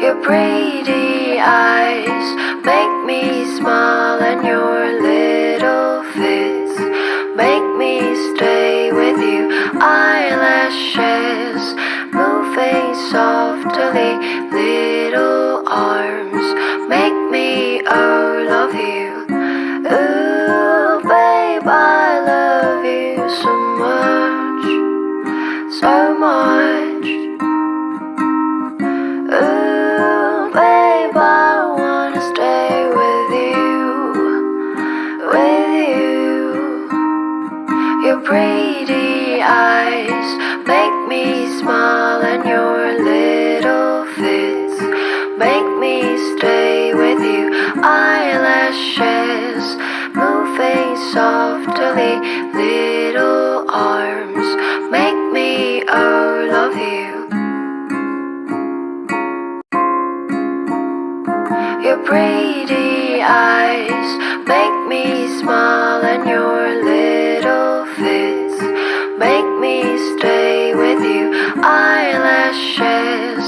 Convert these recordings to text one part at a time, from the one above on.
Your pretty eyes make me smile, and your little fits make me stay with you. Eyelashes moving softly, little arms make me love you. Ooh, babe, I love you so much, so much. Ooh, babe, I wanna stay with you. Your pretty eyes make me smile, and your little fits make me stay with you. Eyelashes moving softly, little arms make me love you. Your pretty eyes make me smile, and your little fits make me stay with you. Eyelashes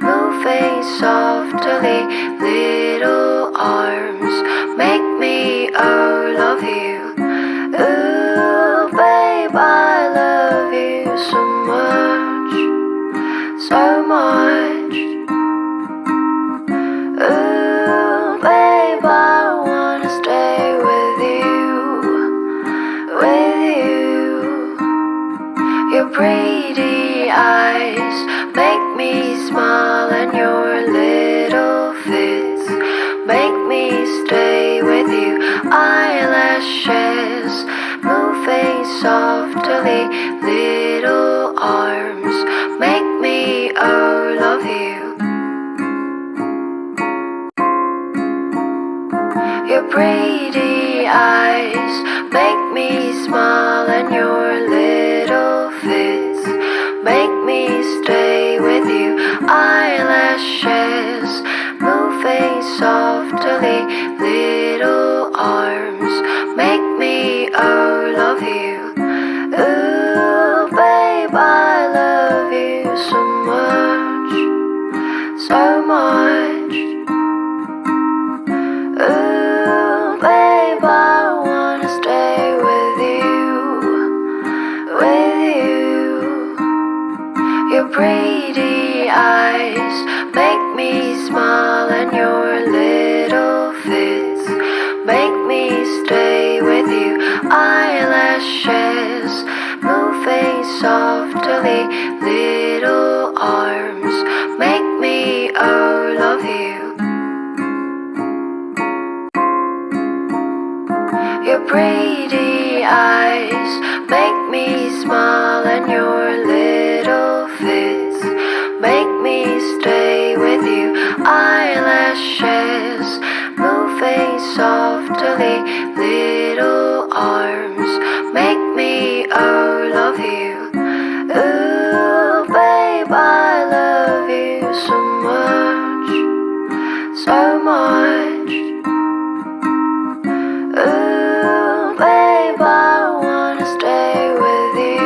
moving softly, little arms make me love you. Ooh, babe, I love you so much, so much. Ooh, babe, I wanna stay with you. Your pretty eyes make me smile, and your little fits make me stay with you. Eyelashes moving softly, little arms make me love you. Your pretty eyes make me smile, and your little fits make me stay with you. Eyelashes moving softly, little arms make me love you. Ooh, babe, I love you so much, so much. Ooh, babe, I wanna stay with you. Your pretty eyes make me smile, and your little fits make me stay with you. Eyelashes moving softly, little arms make me love you. Your pretty eyes make me smile, and your little fits make me stay with you. Eyelashes moving softly, little arms make me love you. Ooh, babe, I love you so much, so much. Ooh, babe, I wanna stay with you.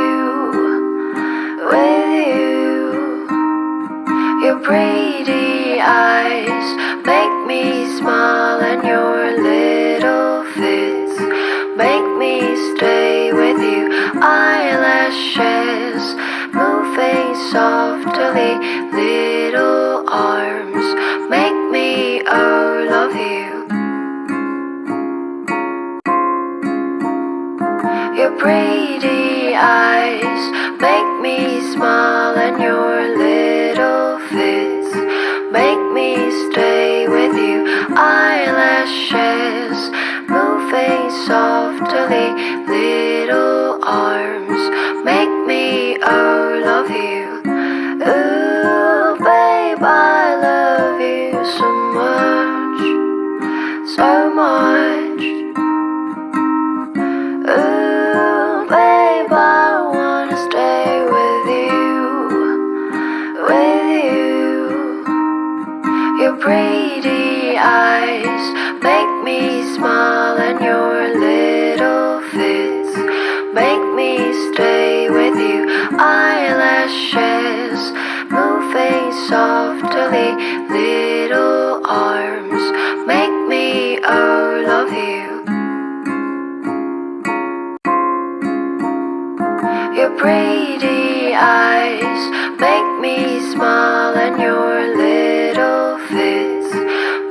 Your pretty eyes make me smile, and your little fits make me stay with you. Eyelashes moving softly, little arms make me love you. Your pretty eyes make me smile, and your little fits make me stay with you. Eyelashes moving softly, little arms make me love you. Ooh, babe, I love you so much, so much. Ooh, babe, I wanna stay with you. Your pretty eyes make me smile, and your little fits make me stay with you. Eyelashes moving softly, little arms make me oh love you. Your pretty eyes make me smile, and your little fists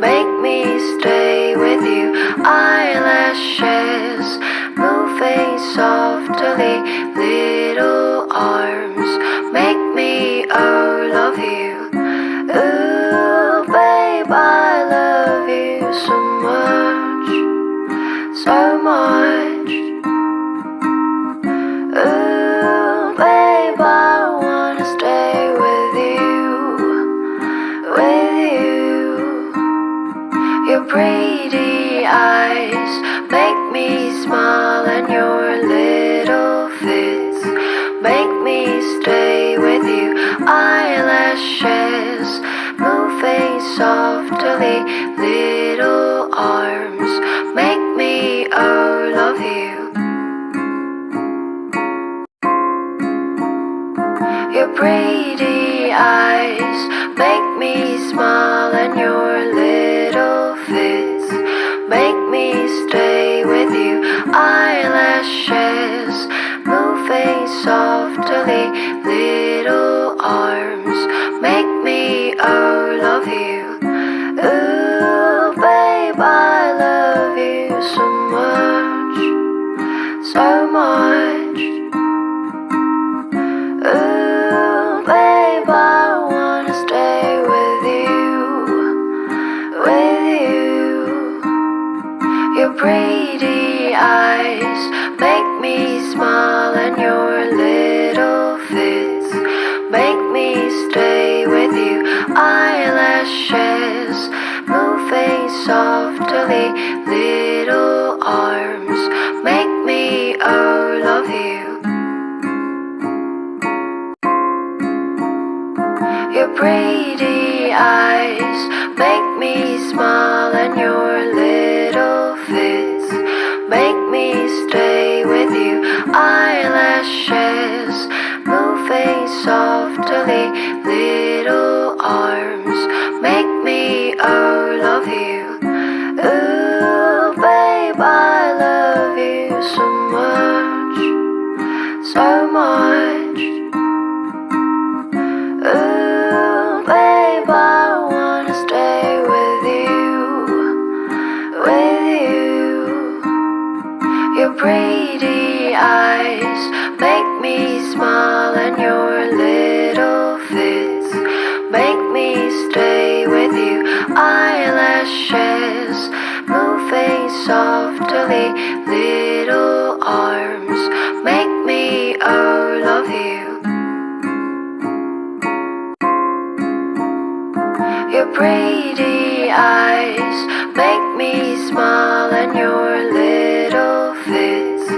make me stay with you. Eyelashes moving softly, little arms make me oh love you. Ooh, babe, I love you so much, so much. Ooh, babe, I wanna stay with you. Your pretty eyes make me smile, and your little fists make me stay with you. Eyelashes moving softly, little arms make me oh love you. Your pretty eyes make me smile, and your little fists make me stay with you. Eyelashes moving softly, little arms make me oh love you. Ooh, babe, I love you so much, so much. Ooh, babe, I wanna stay with you. Your pretty eyes make me smile, and your little fists make me stay with you. Eyelashes moving softly, little arms make me oh love you. Your pretty eyes make me smile, and your little fists make me stay with you. Eyelashes moving softly, little arms make me oh love you. Ooh, babe, I love you so much, so much. Ooh, babe, I wanna stay with you. Your pretty eyes make me smile, and your little fists make me stay with you. Eyelashes moving softly, little arms make me oh love you. Your pretty eyes make me smile, and your little fists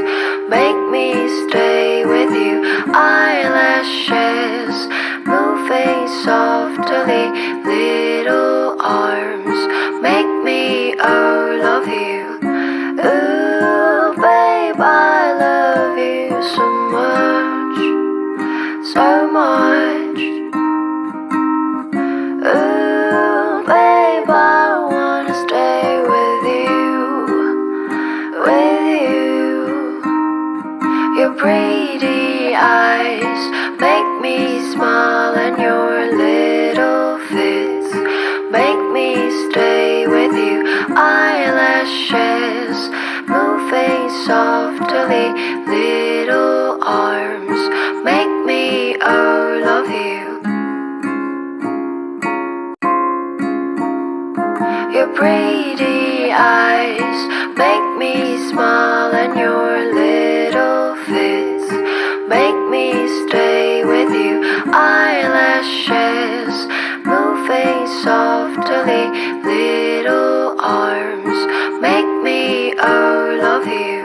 make me stay with you. Eyelashes moving softly, little arms make me oh love you. Ooh, babe, I love you so much, so much. Ooh, babe, I wanna stay with you. Your pretty eyes make me smile, and your little fists make me stay with you. Eyelashes moving softly, little arms make me oh love you. Your pretty eyes make me smile, and your little fists make me stay with you. Eyelashes moving softly, little arms make me oh love you.